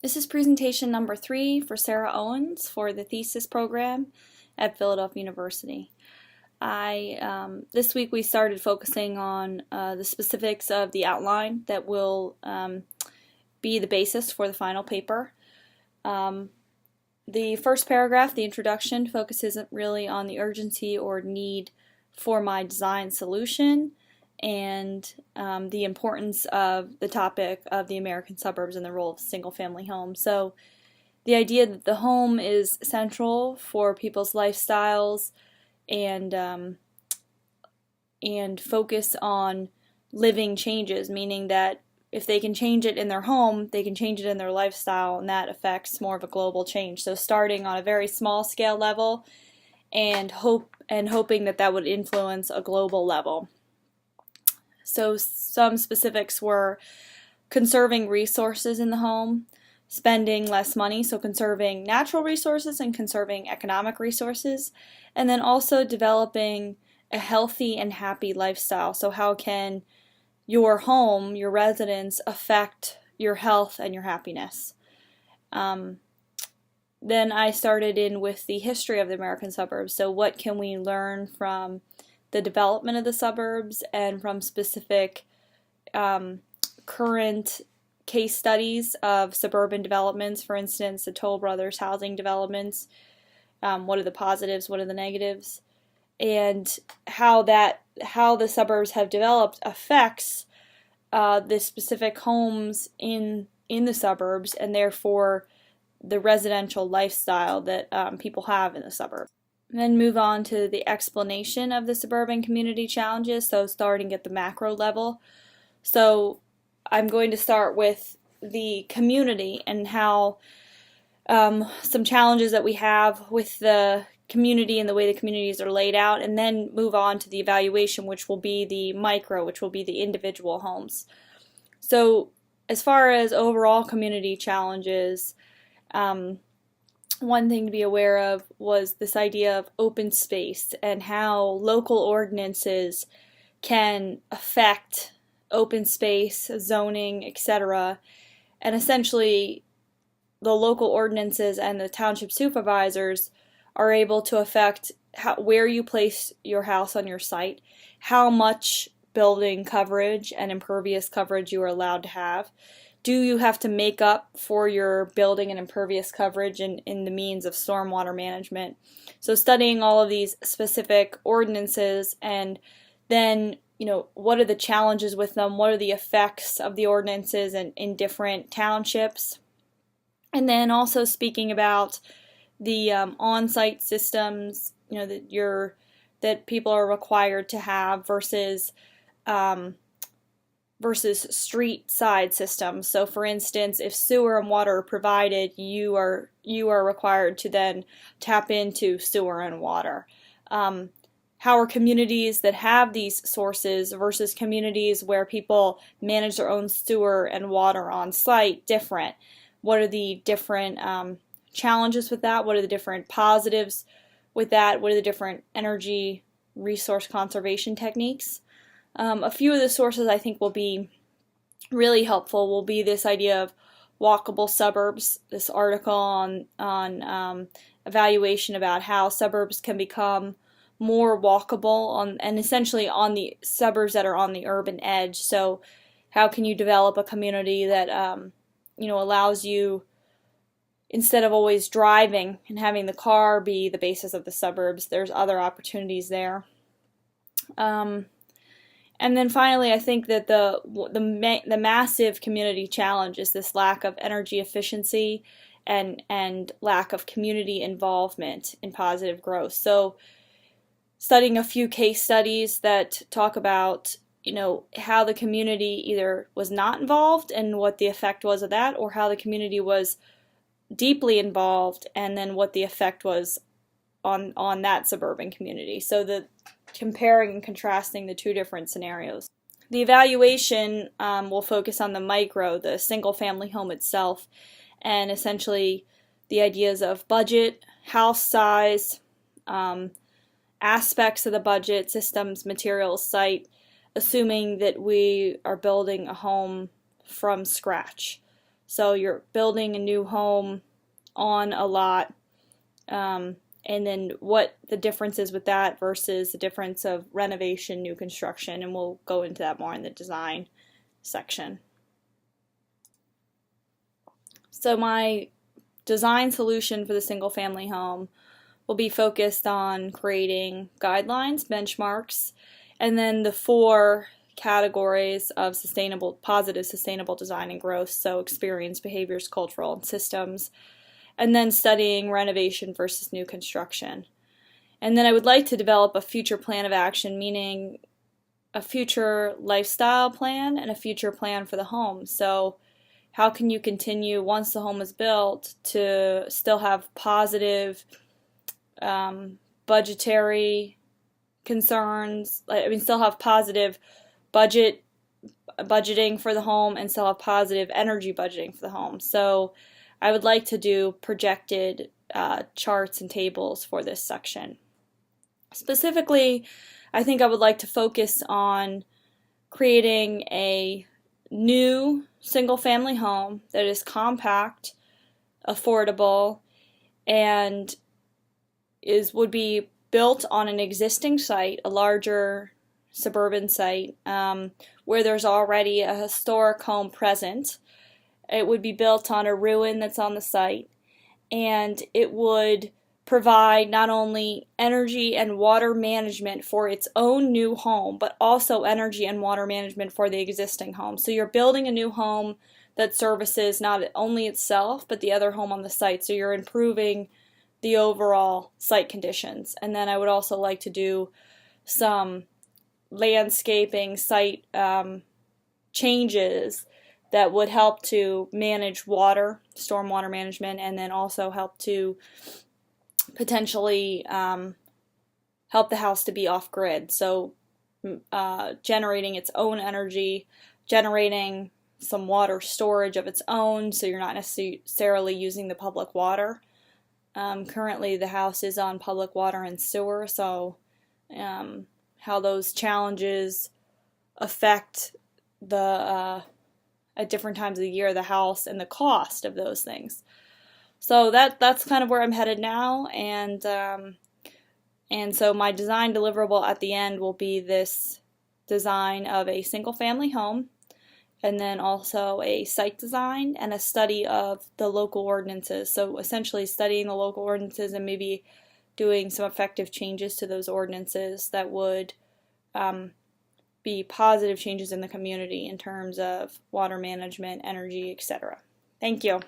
This is presentation number 3 for Sarah Owens for the thesis program at Philadelphia University. This week we started focusing on the specifics of the outline that will be the basis for the final paper. The first paragraph, the introduction, focuses really on the urgency or need for my design solution and the importance of the topic of the American suburbs and the role of single-family homes. So the idea that the home is central for people's lifestyles and focus on living changes, meaning that if they can change it in their home, they can change it in their lifestyle, and that affects more of a global change. So starting on a very small scale level and hoping that that would influence a global level. So some specifics were conserving resources in the home, spending less money, so conserving natural resources and conserving economic resources, and then also developing a healthy and happy lifestyle. So how can your home, your residence, affect your health and your happiness? Then I started in with the history of the American suburbs. So what can we learn from the development of the suburbs and from specific current case studies of suburban developments, for instance, the Toll Brothers housing developments. What are the positives, what are the negatives, and how the suburbs have developed affects the specific homes in the suburbs and therefore the residential lifestyle that people have in the suburbs. And then move on to the explanation of the suburban community challenges, so starting at the macro level. So I'm going to start with the community and how some challenges that we have with the community and the way the communities are laid out, and then move on to the evaluation, which will be the micro, which will be the individual homes. So as far as overall community challenges, one thing to be aware of was this idea of open space and how local ordinances can affect open space, zoning, etc. And essentially the local ordinances and the township supervisors are able to affect where you place your house on your site, how much building coverage and impervious coverage you are allowed to have. Do you have to make up for your building and impervious coverage in the means of stormwater management? So studying all of these specific ordinances and then, what are the challenges with them? What are the effects of the ordinances in different townships? And then also speaking about the on-site systems, that people are required to have versus street side systems. So for instance, if sewer and water are provided, you are required to then tap into sewer and water. How are communities that have these sources versus communities where people manage their own sewer and water on site different? What are the different challenges with that? What are the different positives with that? What are the different energy resource conservation techniques? A few of the sources I think will be really helpful will be this idea of walkable suburbs, this article on evaluation about how suburbs can become more walkable and essentially on the suburbs that are on the urban edge. So how can you develop a community that allows you, instead of always driving and having the car be the basis of the suburbs, there's other opportunities there. And then finally, I think that the massive community challenge is this lack of energy efficiency and lack of community involvement in positive growth. So studying a few case studies that talk about how the community either was not involved and what the effect was of that, or how the community was deeply involved and then what the effect was on that suburban community. So comparing and contrasting the two different scenarios. The evaluation will focus on the micro, the single-family home itself, and essentially the ideas of budget, house size, aspects of the budget, systems, materials, site, assuming that we are building a home from scratch. So you're building a new home on a lot, and then what the difference is with that versus the difference of renovation, new construction, and we'll go into that more in the design section. So my design solution for the single family home will be focused on creating guidelines, benchmarks, and then the 4 categories of positive sustainable design and growth, so experience, behaviors, cultural, and systems, and then studying renovation versus new construction. And then I would like to develop a future plan of action, meaning a future lifestyle plan and a future plan for the home. So how can you continue, once the home is built, to still have positive budgetary concerns, still have positive budgeting for the home and still have positive energy budgeting for the home. So I would like to do projected charts and tables for this section. Specifically, I think I would like to focus on creating a new single-family home that is compact, affordable, and would be built on an existing site, a larger suburban site, where there's already a historic home present. It would be built on a ruin that's on the site, and it would provide not only energy and water management for its own new home, but also energy and water management for the existing home. So you're building a new home that services not only itself, but the other home on the site. So you're improving the overall site conditions. And then I would also like to do some landscaping, site changes that would help to manage water, stormwater management, and then also help to potentially help the house to be off-grid. So generating its own energy, generating some water storage of its own, so you're not necessarily using the public water. Currently the house is on public water and sewer, so how those challenges affect the at different times of the year the house and the cost of those things. So that's kind of where I'm headed now, and so my design deliverable at the end will be this design of a single family home, and then also a site design and a study of the local ordinances. So essentially studying the local ordinances and maybe doing some effective changes to those ordinances that would be positive changes in the community in terms of water management, energy, etc. Thank you.